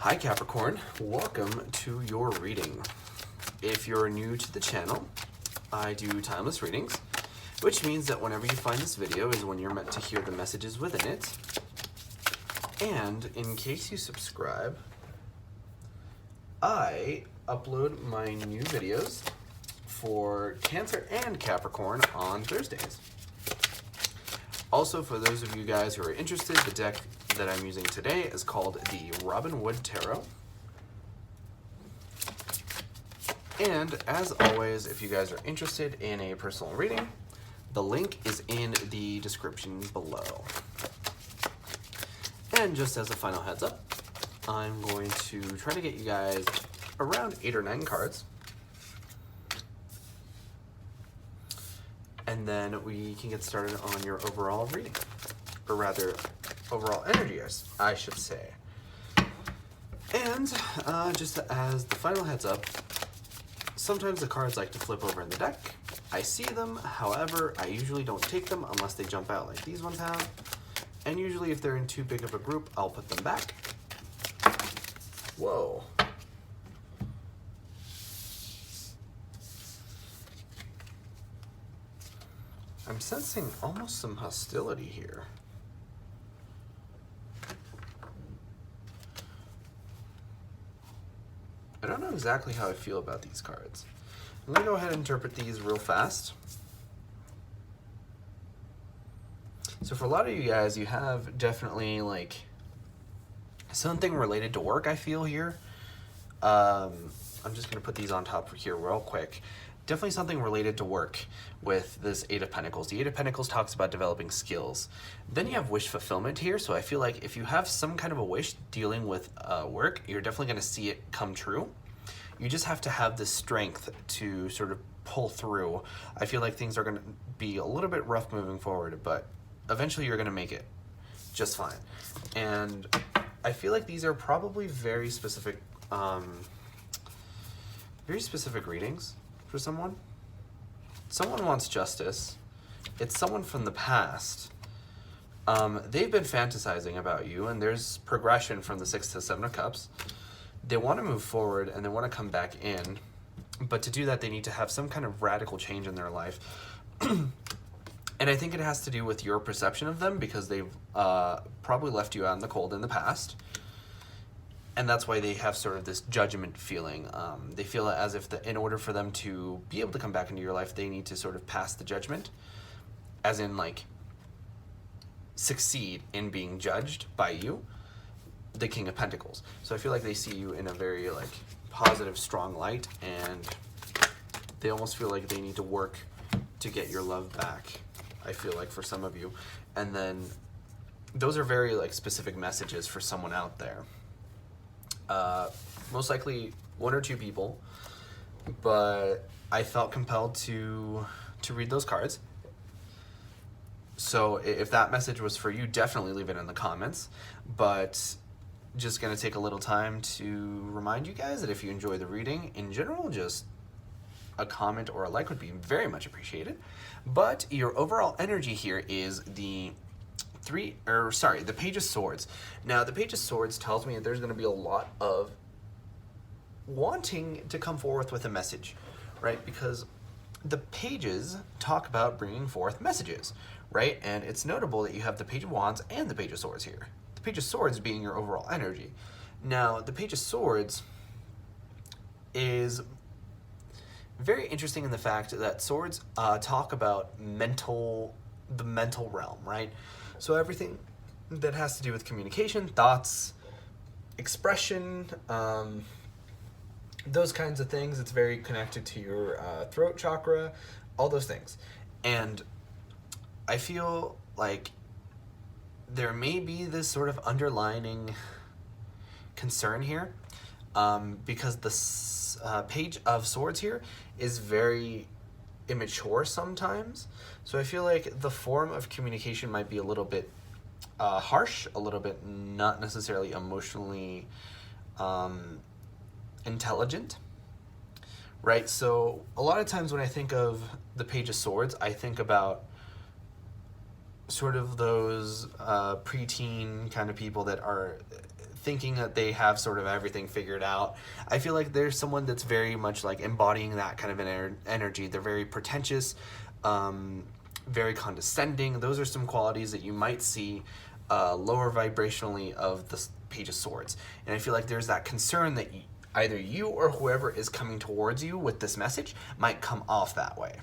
Hi Capricorn, welcome to your reading. If you're new to the channel, I do timeless readings, which means that whenever you find this video is when you're meant to hear the messages within it. And in case you subscribe, I upload my new videos for Cancer and Capricorn on Thursdays. Also, for those of you guys who are interested, the deck that I'm using today is called the Robin Wood Tarot. And as always, if you guys are interested in a personal reading, the link is in the description below. And just as a final heads up, I'm going to try to get you guys around 8 or 9 cards. And then we can get started on your overall reading, or rather, overall energy, I should say. And just as the final heads up, sometimes the cards like to flip over in the deck. I see them, however, I usually don't take them unless they jump out like these ones have. And usually if they're in too big of a group, I'll put them back. Whoa. I'm sensing almost some hostility here. I don't know exactly how I feel about these cards. I'm gonna go ahead and interpret these real fast. So for a lot of you guys, you have definitely like something related to work, I feel here. I'm just gonna put these on top here real quick. Definitely something related to work with this Eight of Pentacles. The Eight of Pentacles talks about developing skills. Then you have wish fulfillment here, so I feel like if you have some kind of a wish dealing with work, you're definitely gonna see it come true. You just have to have the strength to sort of pull through. I feel like things are gonna be a little bit rough moving forward, but eventually you're gonna make it just fine. And I feel like these are probably very specific readings for someone. Someone wants justice. It's someone from the past. They've been fantasizing about you, and there's progression from the 6 to 7 of Cups. They want to move forward and they want to come back in, but to do that they need to have some kind of radical change in their life. And I think it has to do with your perception of them, because they've probably left you out in the cold in the past. And that's why they have sort of this judgment feeling. They feel as if in order for them to be able to come back into your life, they need to sort of pass the judgment, as in like succeed in being judged by you, the King of Pentacles. So I feel like they see you in a very like positive, strong light, and they almost feel like they need to work to get your love back, I feel like, for some of you. And then those are very like specific messages for someone out there. Most likely 1 or 2 people, but I felt compelled to read those cards. So if that message was for you, definitely leave it in the comments. But just gonna take a little time to remind you guys that if you enjoy the reading in general, just a comment or a like would be very much appreciated. But your overall energy here is the Page of Swords. Now, the Page of Swords tells me that there's going to be a lot of wanting to come forth with a message, right? Because the pages talk about bringing forth messages, right? And it's notable that you have the Page of Wands and the Page of Swords here. The Page of Swords being your overall energy. Now, the Page of Swords is very interesting in the fact that swords talk about the mental realm, right? So everything that has to do with communication, thoughts, expression, those kinds of things. It's very connected to your throat chakra, all those things. And I feel like there may be this sort of underlining concern here, because the Page of Swords here is very immature sometimes. So I feel like the form of communication might be a little bit harsh, a little bit not necessarily emotionally intelligent, right? So a lot of times when I think of the Page of Swords, I think about sort of those preteen kind of people that are thinking that they have sort of everything figured out. I feel like there's someone that's very much like embodying that kind of an energy. They're very pretentious, very condescending. Those are some qualities that you might see lower vibrationally of the Page of Swords. And I feel like there's that concern that either you or whoever is coming towards you with this message might come off that way.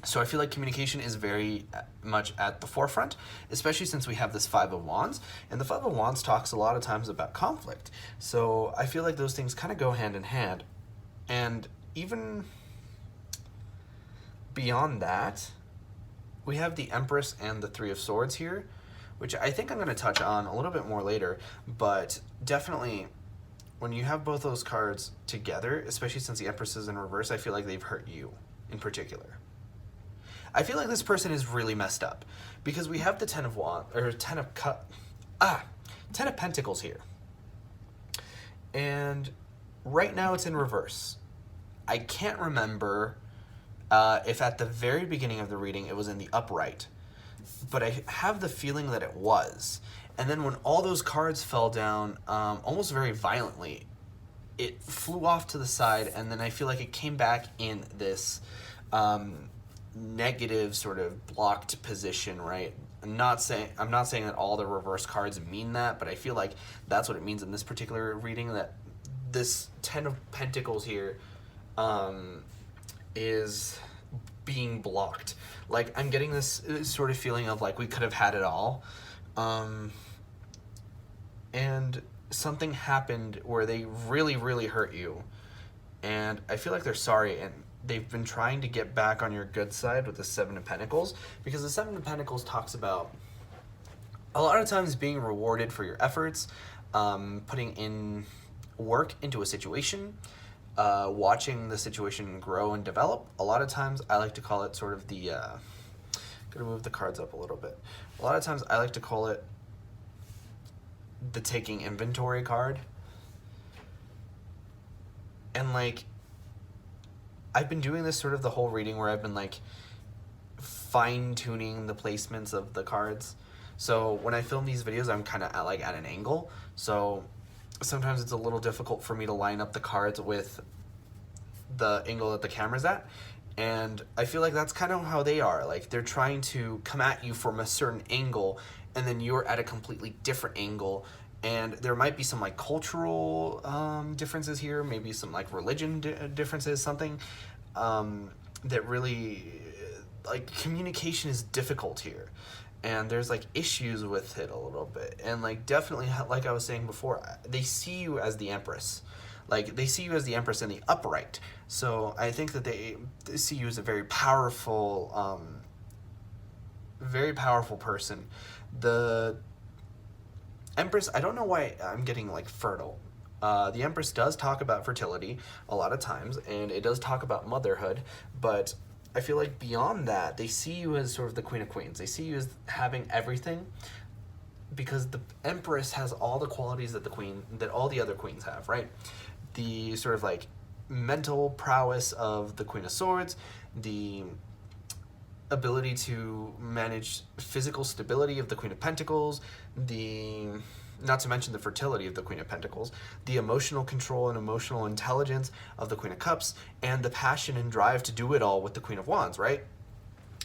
So I feel like communication is very much at the forefront, especially since we have this Five of Wands. And the Five of Wands talks a lot of times about conflict. So I feel like those things kind of go hand in hand. And even beyond that, we have the Empress and the Three of Swords here, which I think I'm going to touch on a little bit more later. But definitely, when you have both those cards together, especially since the Empress is in reverse, I feel like they've hurt you in particular. I feel like this person is really messed up because we have the Ten of Pentacles here. And right now it's in reverse. I can't remember if at the very beginning of the reading it was in the upright, but I have the feeling that it was. And then when all those cards fell down almost very violently, it flew off to the side, and then I feel like it came back in this negative sort of blocked position, right? I'm not saying that all the reverse cards mean that, but I feel like that's what it means in this particular reading, that this Ten of Pentacles here is being blocked. Like, I'm getting this sort of feeling of like we could have had it all, and something happened where they really, really hurt you, and I feel like they're sorry, and they've been trying to get back on your good side with the Seven of Pentacles, because the Seven of Pentacles talks about a lot of times being rewarded for your efforts, putting in work into a situation, watching the situation grow and develop. A lot of times I like to call it sort of the, gonna move the cards up a little bit. A lot of times I like to call it the taking inventory card. And like, I've been doing this sort of the whole reading where I've been like fine-tuning the placements of the cards. So when I film these videos, I'm kind of at an angle. So sometimes it's a little difficult for me to line up the cards with the angle that the camera's at. And I feel like that's kind of how they are. Like, they're trying to come at you from a certain angle, and then you're at a completely different angle. And there might be some like cultural differences here, maybe some like religion differences, something that really, like, communication is difficult here. And there's like issues with it a little bit. And like, definitely, like I was saying before, they see you as the Empress. Like, they see you as the Empress in the upright. So I think that they see you as a very powerful person. The Empress, I don't know why I'm getting like fertile. The Empress does talk about fertility a lot of times, and it does talk about motherhood, but I feel like beyond that, they see you as sort of the Queen of Queens. They see you as having everything, because the Empress has all the qualities that all the other queens have, right? The sort of like mental prowess of the Queen of Swords, the ability to manage physical stability of the Queen of Pentacles, not to mention the fertility of the Queen of Pentacles, the emotional control and emotional intelligence of the Queen of Cups, and the passion and drive to do it all with the Queen of Wands, right?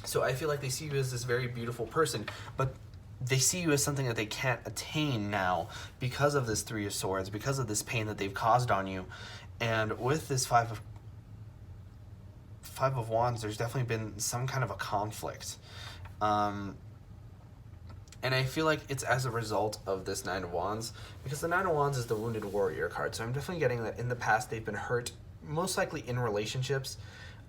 So I feel like they see you as this very beautiful person, but they see you as something that they can't attain now because of this Three of Swords, because of this pain that they've caused on you. And with this Five of Wands, there's definitely been some kind of a conflict. And I feel like it's as a result of this Nine of Wands, because the Nine of Wands is the Wounded Warrior card. So I'm definitely getting that in the past they've been hurt, most likely in relationships.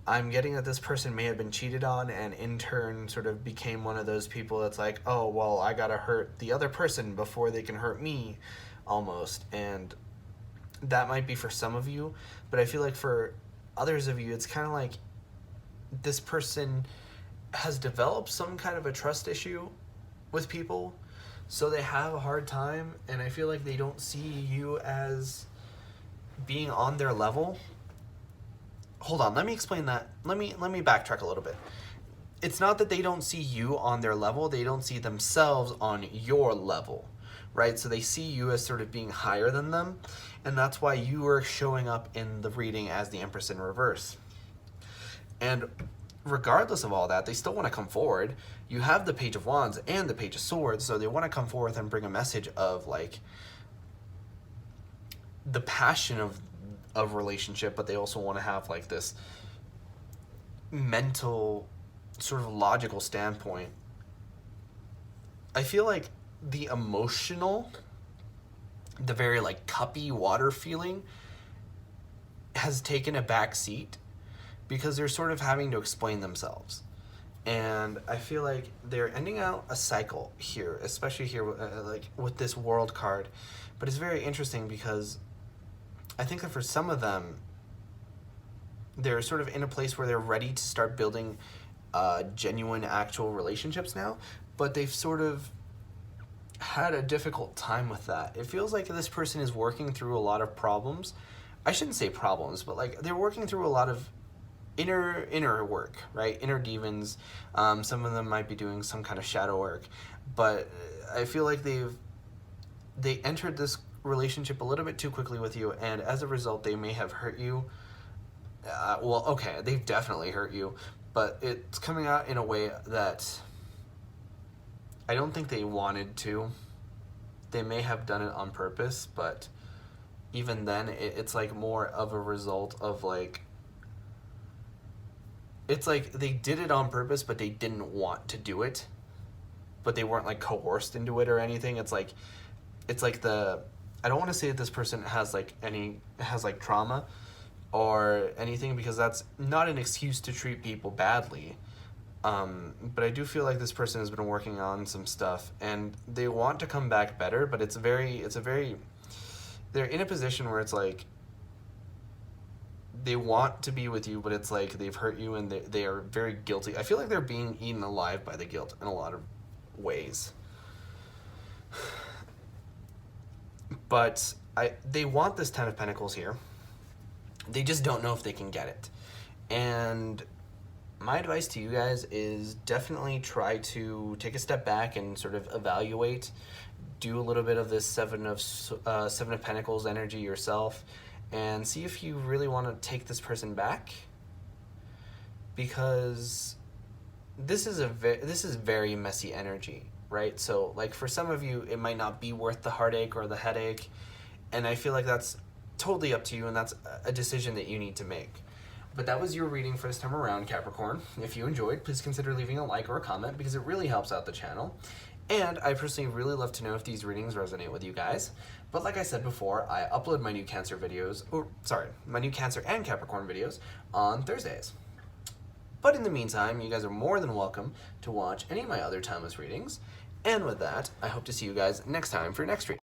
I'm getting that this person may have been cheated on, and in turn sort of became one of those people that's like, oh, well, I gotta hurt the other person before they can hurt me, almost. And that might be for some of you, but I feel like for others of you, it's kind of like this person has developed some kind of a trust issue with people, so they have a hard time, and I feel like they don't see you as being on their level. Hold on, let me explain that. Let me backtrack a little bit. It's not that they don't see you on their level, they don't see themselves on your level, right? So they see you as sort of being higher than them, and that's why you are showing up in the reading as the Empress in reverse. And regardless of all that, they still want to come forward. You have the Page of Wands and the Page of Swords, so they want to come forth and bring a message of like the passion of relationship, but they also want to have like this mental sort of logical standpoint. I feel like the emotional, the very like cuppy water feeling has taken a back seat because they're sort of having to explain themselves. And I feel like they're ending out a cycle here, especially here like with this World card. But it's very interesting because I think that for some of them, they're sort of in a place where they're ready to start building genuine, actual relationships now, but they've sort of had a difficult time with that. It feels like this person is working through a lot of problems. I shouldn't say problems, but like they're working through a lot of inner work, right? Inner demons. Some of them might be doing some kind of shadow work, but I feel like they entered this relationship a little bit too quickly with you, and as a result, they may have hurt you. Well, okay, they've definitely hurt you, but it's coming out in a way that I don't think they wanted to. They may have done it on purpose, but even then, it's like more of a result of like, it's like they did it on purpose, but they didn't want to do it, but they weren't like coerced into it or anything. It's like I don't want to say that this person has like trauma or anything, because that's not an excuse to treat people badly. But I do feel like this person has been working on some stuff and they want to come back better, but they're in a position where it's like they want to be with you, but it's like they've hurt you and they are very guilty. I feel like they're being eaten alive by the guilt in a lot of ways. But they want this Ten of Pentacles here. They just don't know if they can get it. And my advice to you guys is definitely try to take a step back and sort of evaluate, do a little bit of this Seven of Pentacles energy yourself, and see if you really want to take this person back, because this is very messy energy, right? So like for some of you, it might not be worth the heartache or the headache, and I feel like that's totally up to you, and that's a decision that you need to make. But that was your reading for this time around, Capricorn. If you enjoyed, please consider leaving a like or a comment, because it really helps out the channel. And I personally really love to know if these readings resonate with you guys. But like I said before, I upload my new Cancer videos, my new Cancer and Capricorn videos on Thursdays. But in the meantime, you guys are more than welcome to watch any of my other timeless readings. And with that, I hope to see you guys next time for your next reading.